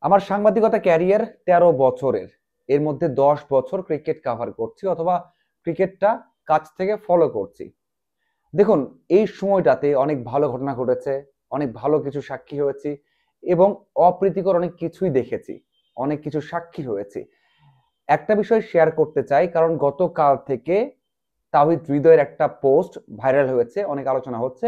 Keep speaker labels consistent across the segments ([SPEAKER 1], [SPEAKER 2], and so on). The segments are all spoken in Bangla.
[SPEAKER 1] আমার সাংবাদিকতা ক্যারিয়ার 13 বছরের। এর মধ্যে 10 বছর ক্রিকেট কাভার করছি অথবা ক্রিকেটটা কাছ থেকে ফলো করছি। দেখুন, এই সময়টাতে অনেক ভালো ঘটনা ঘটেছে, অনেক ভালো কিছু সাক্ষী হয়েছি এবং অপ্রীতিকর অনেক কিছুই দেখেছি, অনেক কিছু সাক্ষী হয়েছি। একটা বিষয় শেয়ার করতে চাই, কারণ গতকাল থেকে তাওহিদ হৃদয়ের একটা পোস্ট ভাইরাল হয়েছে, অনেক আলোচনা হচ্ছে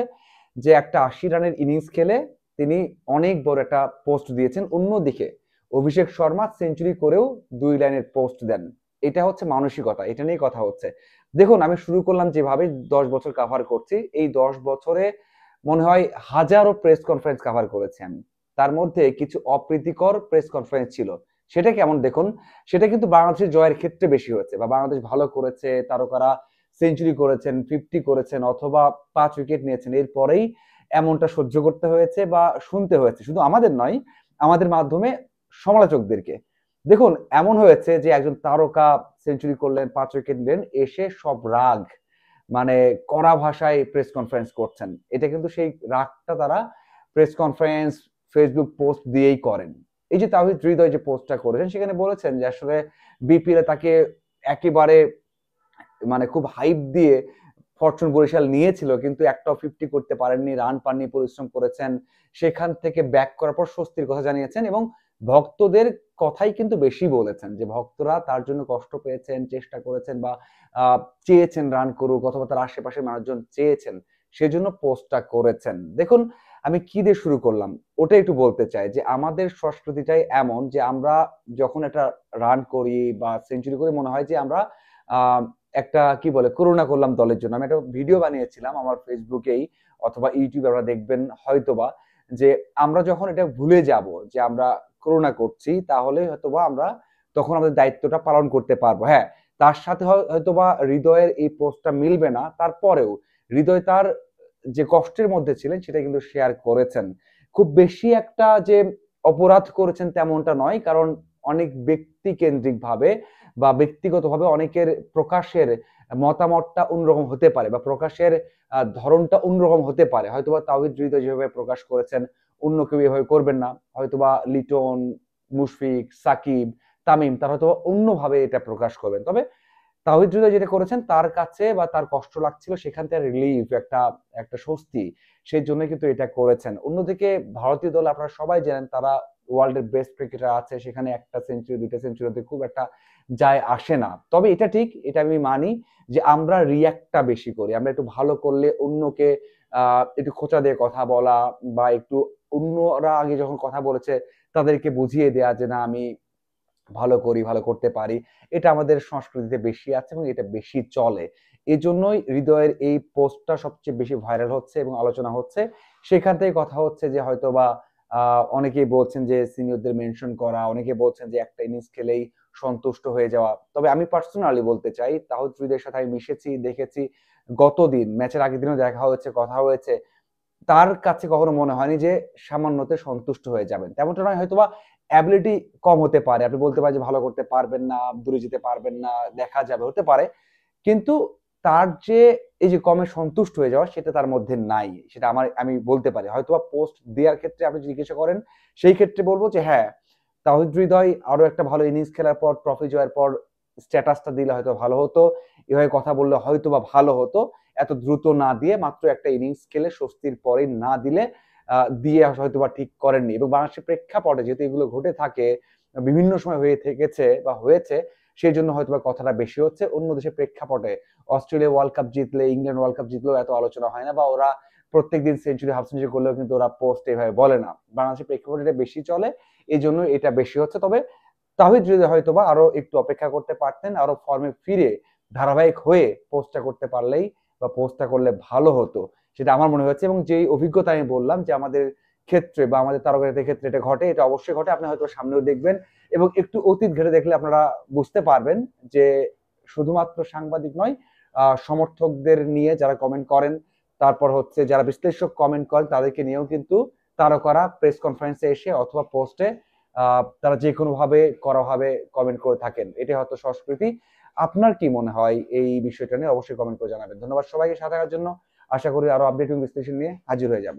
[SPEAKER 1] যে একটা 80 রানের ইনিংস খেলে তিনি অনেক বড় একটা পোস্ট দিয়েছেন। অন্যদিকে অভিষেক শর্মা সেঞ্চুরি করেও 2 লাইনের পোস্ট দেন। এটা হচ্ছে মানসিকতা, এটা নিয়ে কথা হচ্ছে। দেখুন, আমি শুরু করলাম যেভাবে 10 বছর কাভার করছি, এই 10 বছরে মনে হয় হাজারো প্রেস কনফারেন্স কাভার করেছি আমি। তার মধ্যে কিছু অপ্রীতিকর প্রেস কনফারেন্স ছিল। সেটা কেমন দেখুন, সেটা কিন্তু বাংলাদেশের জয়ের ক্ষেত্রে বেশি হয়েছে, বা বাংলাদেশ ভালো করেছে, তারকারা সেঞ্চুরি করেছেন, 50 করেছেন অথবা 5 উইকেট নিয়েছেন, এরপরেই এমনটা সহ্য করতে হয়েছে বা শুনতে হয়েছে, শুধু আমাদের নয়, আমাদের মাধ্যমে সমালোচকদেরকে। দেখুন, এমন হয়েছে যে একজন তারকা সেঞ্চুরি করলেন, 5 উইকেট নিলেন, এসে সব রাগ, মানে কড়া ভাষায় প্রেস কনফারেন্স করছেন। এটা কিন্তু সেই রাগটা তারা প্রেস কনফারেন্স, ফেসবুক পোস্ট দিয়েই করেন। এই যে তাওহিদ হৃদয় যে পোস্টটা করেছেন, সেখানে বলেছেন যে আসলে বিপিএল এ তাকে একেবারে মানে খুব হাইপ দিয়ে ফরচুন বরিশাল নিয়েছিল, কিন্তু একটাও 50 করতে পারেননি, রান পাননি, পরিশ্রম করেছেন। সেখান থেকে ব্যাক করার পর স্বস্তির কথা জানিয়েছেন এবং ভক্তদের কথাই কিন্তু বেশি বলেছেন, যে ভক্তরা তার জন্য কষ্ট পেয়েছেন, চেষ্টা করেছেন বা চেয়েছেন রান করুক, অথবা তার আশেপাশের মানুষজন চেয়েছেন, সেজন্য পোস্টটা করেছেন। দেখুন, আমি কি দিয়ে শুরু করলাম ওটা একটু বলতে চাই, যে আমাদের সংস্কৃতিটাই এমন যে আমরা যখন একটা রান করি বা সেঞ্চুরি করি, মনে হয় যে আমরা আহ একটা কি বলে করুণা করলাম দলের জন্য। আমি একটা ভিডিও বানিয়েছিলাম আমার ফেসবুকেই অথবা ইউটিউবে, আপনারা দেখবেন হয়তোবা, যে আমরা যখন এটা ভুলে যাব যে আমরা করুণা করছি, তাহলে হয়তোবা আমরা তখন আমাদের দায়িত্বটা পালন করতে পারবো। হ্যাঁ, তার সাথে হয়তোবা হৃদয়ের এই পোস্টটা মিলবে না, তারপরেও হৃদয় তার যে কষ্টের মধ্যে ছিলেন সেটা কিন্তু শেয়ার করেছেন। খুব বেশি একটা যে অপরাধ করেছেন তেমনটা নয়, কারণ অনেক ব্যক্তি কেন্দ্রিক ভাবে বা ব্যক্তিগতভাবে অনেকের প্রকাশের মতামতটা অন্যরকম হতে পারে, বা প্রকাশের ধরনটা অন্যরকম হতে পারে। হয়তোবা তাওহিদ হৃদয় যেভাবে প্রকাশ করেছেন, অন্য কেউ এভাবে করবেন না। হয়তোবা লিটন, মুশফিক, সাকিব, তামিম তারা হয়তো অন্যভাবে এটা প্রকাশ করবেন। তবে তাওহিদ হৃদয় যেটা করেছেন, তার কাছে বা তার কষ্ট লাগছিল, সেখান থেকে রিলিফ, একটা একটা স্বস্তি, সেই জন্য কিন্তু এটা করেছেন। অন্যদিকে ভারতীয় দল আপনারা সবাই জানেন, তারা ওয়ার্ল্ডের বেস্ট ক্রিকেটার আছে, সেখানে একটা সেঞ্চুরি, দুইটা সেঞ্চুরিতে খুব একটা যায় আসে না। তবে এটা ঠিক, এটা আমি মানি যে আমরা রিয়াক্টটা বেশি করি। আমরা একটু ভালো করলে অন্যকে একটু খোঁচা দিয়ে কথা বলা, বা একটু অন্যরা আগে যখন কথা বলেছে তাদেরকে বুঝিয়ে দেয়া যে না, আমি ভালো করি, ভালো করতে পারি। এটা আমাদের সংস্কৃতিতে বেশি আছে এবং এটা বেশি চলে। এজন্যই হৃদয়ের এই পোস্টটা সবচেয়ে বেশি ভাইরাল হচ্ছে এবং আলোচনা হচ্ছে। সেখান থেকে কথা হচ্ছে যে হয়তোবা অনেকেই বলছেন যে সিনিয়রদের মেনশন করা, অনেকে বলছেন যে একটা ইনিংস খেলেই সন্তুষ্ট হয়ে যাওয়া। তবে আমি পার্সোনালি বলতে চাই, তাহিদ হৃদয়ের সাথে আমি মিশেছি, দেখেছি। গতদিন ম্যাচের আগের দিনও দেখা হয়েছে, কথা হয়েছে। তার কাছে কখনো মনে হয়নি যে সামান্যতে সন্তুষ্ট হয়ে যাবেন। তেমনটা নয়, হয়তোবা অ্যাবিলিটি কম হতে পারে। আপনি বলতে পারেন যে ভালো করতে পারবেন না, দূরে যেতে পারবেন না, দেখা যাবে, হতে পারে। কিন্তু তার যে এই যে কমে সন্তুষ্ট হয়ে যাওয়া, সেটা তার মধ্যে নাই। সেটা আমি বলতে পারি। হয়তোবা পোস্ট দেওয়ার ক্ষেত্রে আপনি জিজ্ঞাসা করেন, সেই ক্ষেত্রে বলবো যে হ্যাঁ, তাওহিদ হৃদয় আরো একটা ভালো ইনিংস খেলার পর, ট্রফি জয়ের পর স্ট্যাটাসটা দিলে হয়তো ভালো হতো। এভাবে কথা বললে হয়তোবা ভালো হতো। এত দ্রুত না দিয়ে মাত্র একটা ইনিংস খেলে স্বস্তির পরে না দিলে, দিয়ে হয়তোবা ঠিক করেননি। এবং বাংলাদেশের প্রেক্ষাপটে যেহেতু এগুলো ঘটে থাকে, বিভিন্ন সময় হয়ে থেকেছে বা হয়েছে, সেই জন্য হয়তোবা কথাটা বেশি হচ্ছে। অন্য দেশের প্রেক্ষাপটে অস্ট্রেলিয়া ওয়ার্ল্ড কাপ জিতলে, ইংল্যান্ড ওয়ার্ল্ড কাপ জিতলেও এত আলোচনা হয় না, বা ওরা প্রত্যেকদিন সেঞ্চুরি, হাফ সেঞ্চুরি করলেও কিন্তু ওরা পোস্ট এভাবে বলে না। বাংলাদেশের প্রেক্ষাপটে এটা বেশি চলে, এই জন্য এটা বেশি হচ্ছে। তবে তাহিদ যদি হয়তোবা আরো একটু অপেক্ষা করতে পারতেন, আরো ফর্মে ফিরে ধারাবাহিক হয়ে পোস্টটা করতে পারলেই বা পোস্টটা করলে ভালো হতো, সেটা আমার মনে হচ্ছে। এবং যেই অভিজ্ঞতা আমি বললাম যে আমাদের ক্ষেত্রে বা আমাদের তারকাদের ক্ষেত্রে এটা ঘটে, এটা অবশ্যই ঘটে। আপনি হয়তো সামনেও দেখবেন এবং একটু অতীত ঘেটে দেখলে আপনারা বুঝতে পারবেন যে শুধুমাত্র সাংবাদিক নয়, সমর্থকদের নিয়ে যারা কমেন্ট করেন, তারপর হচ্ছে যারা বিশ্লেষক কমেন্ট করেন, তাদেরকে নিয়েও কিন্তু তারকারা প্রেস কনফারেন্সে এসে অথবা পোস্টে তারা যে কোনো ভাবে করা ভাবে কমেন্ট করে থাকেন। এটাই হয়তো সংস্কৃতি। আপনার কি মনে হয় এই বিষয়টা নিয়ে? অবশ্যই কমেন্ট করে জানাবেন। ধন্যবাদ সবাইকে সাথে থাকার জন্য। আশা করি আরো আপডেট এবং বিশ্লেষণ নিয়ে হাজির হয়ে যাব।